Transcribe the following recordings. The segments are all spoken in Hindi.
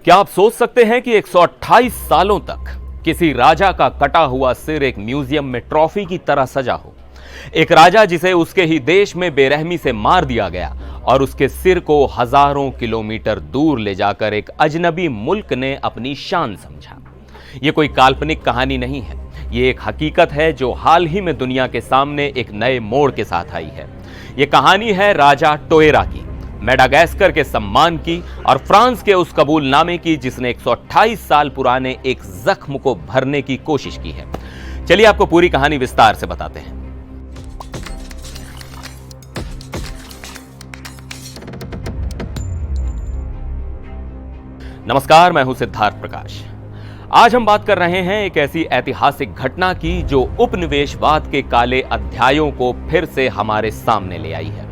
क्या आप सोच सकते हैं कि 128 सालों तक किसी राजा का कटा हुआ सिर एक म्यूजियम में ट्रॉफी की तरह सजा हो? एक राजा जिसे उसके ही देश में बेरहमी से मार दिया गया और उसके सिर को हजारों किलोमीटर दूर ले जाकर एक अजनबी मुल्क ने अपनी शान समझा। यह कोई काल्पनिक कहानी नहीं है, ये एक हकीकत है जो हाल ही में दुनिया के सामने एक नए मोड़ के साथ आई है। यह कहानी है राजा टोएरा की, मेडागास्कर के सम्मान की और फ्रांस के उस कबूलनामे की जिसने 128 साल पुराने एक जख्म को भरने की कोशिश की है। चलिए आपको पूरी कहानी विस्तार से बताते हैं। नमस्कार, मैं हूं सिद्धार्थ प्रकाश। आज हम बात कर रहे हैं एक ऐसी ऐतिहासिक घटना की जो उपनिवेशवाद के काले अध्यायों को फिर से हमारे सामने ले आई है।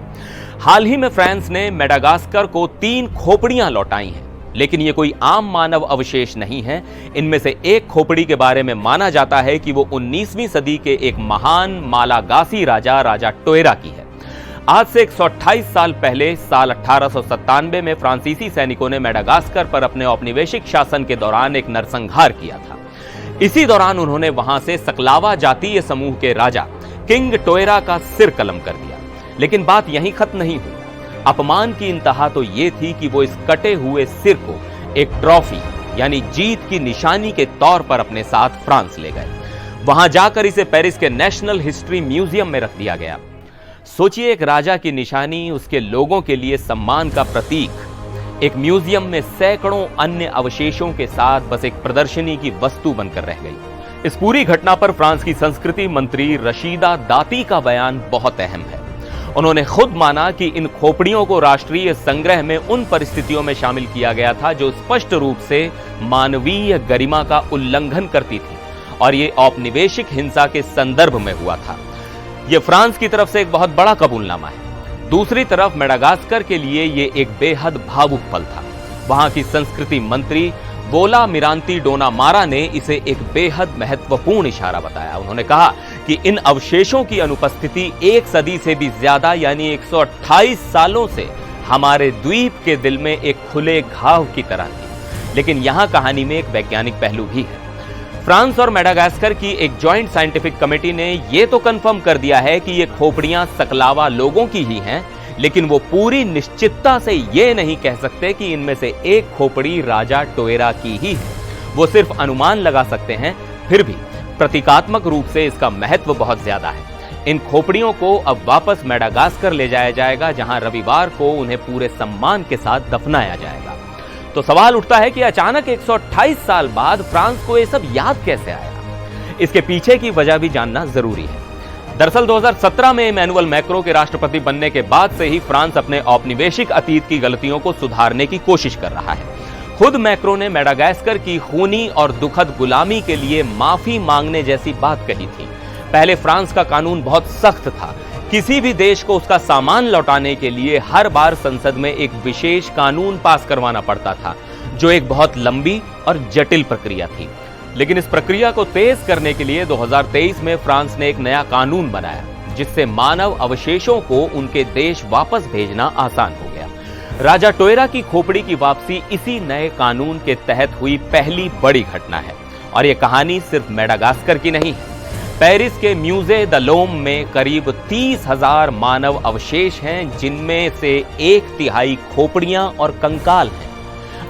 हाल ही में फ्रांस ने मेडागास्कर को 3 खोपड़ियां लौटाई हैं, लेकिन यह कोई आम मानव अवशेष नहीं है। इनमें से एक खोपड़ी के बारे में माना जाता है कि वो 19वीं सदी के एक महान मालागासी राजा टोएरा की है। आज से 128 साल पहले साल 1897 में फ्रांसीसी सैनिकों ने मेडागास्कर पर अपने औपनिवेशिक शासन के दौरान एक नरसंहार किया था। इसी दौरान उन्होंने वहां से सकलावा जातीय समूह के राजा किंग टोएरा का सिर कलम कर दिया। लेकिन बात यहीं खत्म नहीं हुई। अपमान की इंतहा तो यह थी कि वो इस कटे हुए सिर को एक ट्रॉफी यानी जीत की निशानी के तौर पर अपने साथ फ्रांस ले गए। वहां जाकर इसे पेरिस के नेशनल हिस्ट्री म्यूजियम में रख दिया गया। सोचिए, एक राजा की निशानी उसके लोगों के लिए सम्मान का प्रतीक एक म्यूजियम में सैकड़ों अन्य अवशेषों के साथ बस एक प्रदर्शनी की वस्तु बनकर रह गई। इस पूरी घटना पर फ्रांस की संस्कृति मंत्री रशीदा दाती का बयान बहुत अहम है। उन्होंने खुद माना कि इन खोपड़ियों को राष्ट्रीय संग्रह में उन परिस्थितियों में शामिल किया गया था जो स्पष्ट रूप से मानवीय गरिमा का उल्लंघन करती थी और ये औपनिवेशिक हिंसा के संदर्भ में हुआ था। यह फ्रांस की तरफ से एक बहुत बड़ा कबूलनामा है। दूसरी तरफ मेडागास्कर के लिए यह एक बेहद भावुक पल था। वहां की संस्कृति मंत्री बोला मिरांती डोनामारा ने इसे एक बेहद महत्वपूर्ण इशारा बताया। उन्होंने कहा कि इन अवशेषों की अनुपस्थिति 1 सदी से भी ज्यादा यानी 128 सालों से हमारे द्वीप के दिल में एक खुले घाव की तरह थी। लेकिन यहां कहानी में एक वैज्ञानिक पहलू भी है। फ्रांस और मेडागास्कर की एक जॉइंट साइंटिफिक कमेटी ने यह तो कंफर्म कर दिया है कि ये खोपड़ियां सकलावा लोगों की ही हैं, लेकिन वो पूरी निश्चितता से ये नहीं कह सकते कि इनमें से एक खोपड़ी राजा टोएरा की ही है। वो सिर्फ अनुमान लगा सकते हैं। फिर भी प्रतीकात्मक रूप से इसका महत्व बहुत ज्यादा है। इन खोपड़ियों को अब वापस मेडागास्कर ले जाया जाएगा, जहां रविवार को उन्हें पूरे सम्मान के साथ दफनाया जाएगा। तो सवाल उठता है कि अचानक 128 साल बाद फ्रांस को यह सब याद कैसे आया? इसके पीछे की वजह भी जानना जरूरी है। दरअसल 2017 में इमैनुअल मैक्रों के राष्ट्रपति बनने के बाद से ही फ्रांस अपने औपनिवेशिक अतीत की गलतियों को सुधारने की कोशिश कर रहा है। खुद मैक्रो ने मेडागास्कर की खूनी और दुखद गुलामी के लिए माफी मांगने जैसी बात कही थी। पहले फ्रांस का कानून बहुत सख्त था। किसी भी देश को उसका सामान लौटाने के लिए हर बार संसद में एक विशेष कानून पास करवाना पड़ता था, जो एक बहुत लंबी और जटिल प्रक्रिया थी। लेकिन इस प्रक्रिया को तेज करने के लिए 2023 में फ्रांस ने एक नया कानून बनाया, जिससे मानव अवशेषों को उनके देश वापस भेजना आसान हो गया। राजा टोएरा की खोपड़ी की वापसी इसी नए कानून के तहत हुई पहली बड़ी घटना है। और यह कहानी सिर्फ मेडागास्कर की नहीं है। पेरिस के म्यूजे द लोम में करीब 30,000 मानव अवशेष हैं, जिनमें से 1/3 खोपड़ियां और कंकाल हैं।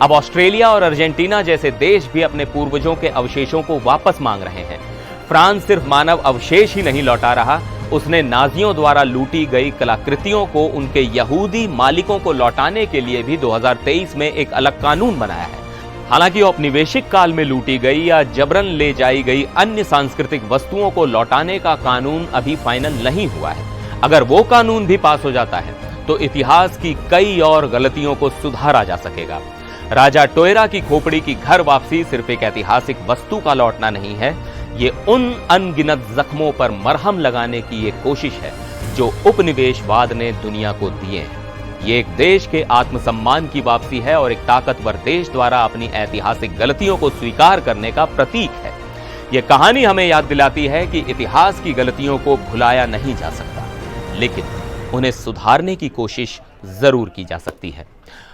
अब ऑस्ट्रेलिया और अर्जेंटीना जैसे देश भी अपने पूर्वजों के अवशेषों को वापस मांग रहे हैं। फ्रांस सिर्फ मानव अवशेष ही नहीं लौटा रहा, उसने नाजियों द्वारा लूटी गई कलाकृतियों को उनके यहूदी मालिकों को लौटाने के लिए भी 2023 में एक अलग कानून बनाया है। हालांकि औपनिवेशिक काल में लूटी गई या जबरन ले जाई गई अन्य सांस्कृतिक वस्तुओं को लौटाने का कानून अभी फाइनल नहीं हुआ है। अगर वो कानून भी पास हो जाता है तो इतिहास की कई और गलतियों को सुधारा जा सकेगा। राजा टोएरा की खोपड़ी की घर वापसी सिर्फ एक ऐतिहासिक वस्तु का लौटना नहीं है, ये उन अनगिनत जख्मों पर मरहम लगाने की एक कोशिश है जो उपनिवेशवाद ने दुनिया को दिए हैं। ये एक देश के आत्मसम्मान की वापसी है और एक ताकतवर देश द्वारा अपनी ऐतिहासिक गलतियों को स्वीकार करने का प्रतीक है। यह कहानी हमें याद दिलाती है कि इतिहास की गलतियों को भुलाया नहीं जा सकता, लेकिन उन्हें सुधारने की कोशिश जरूर की जा सकती है।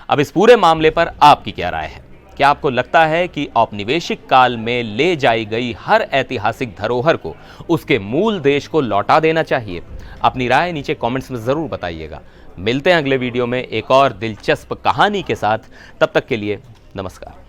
अब इस पूरे मामले पर आपकी क्या राय है? क्या आपको लगता है कि औपनिवेशिक काल में ले जाई गई हर ऐतिहासिक धरोहर को उसके मूल देश को लौटा देना चाहिए? अपनी राय नीचे कमेंट्स में ज़रूर बताइएगा। मिलते हैं अगले वीडियो में एक और दिलचस्प कहानी के साथ। तब तक के लिए नमस्कार।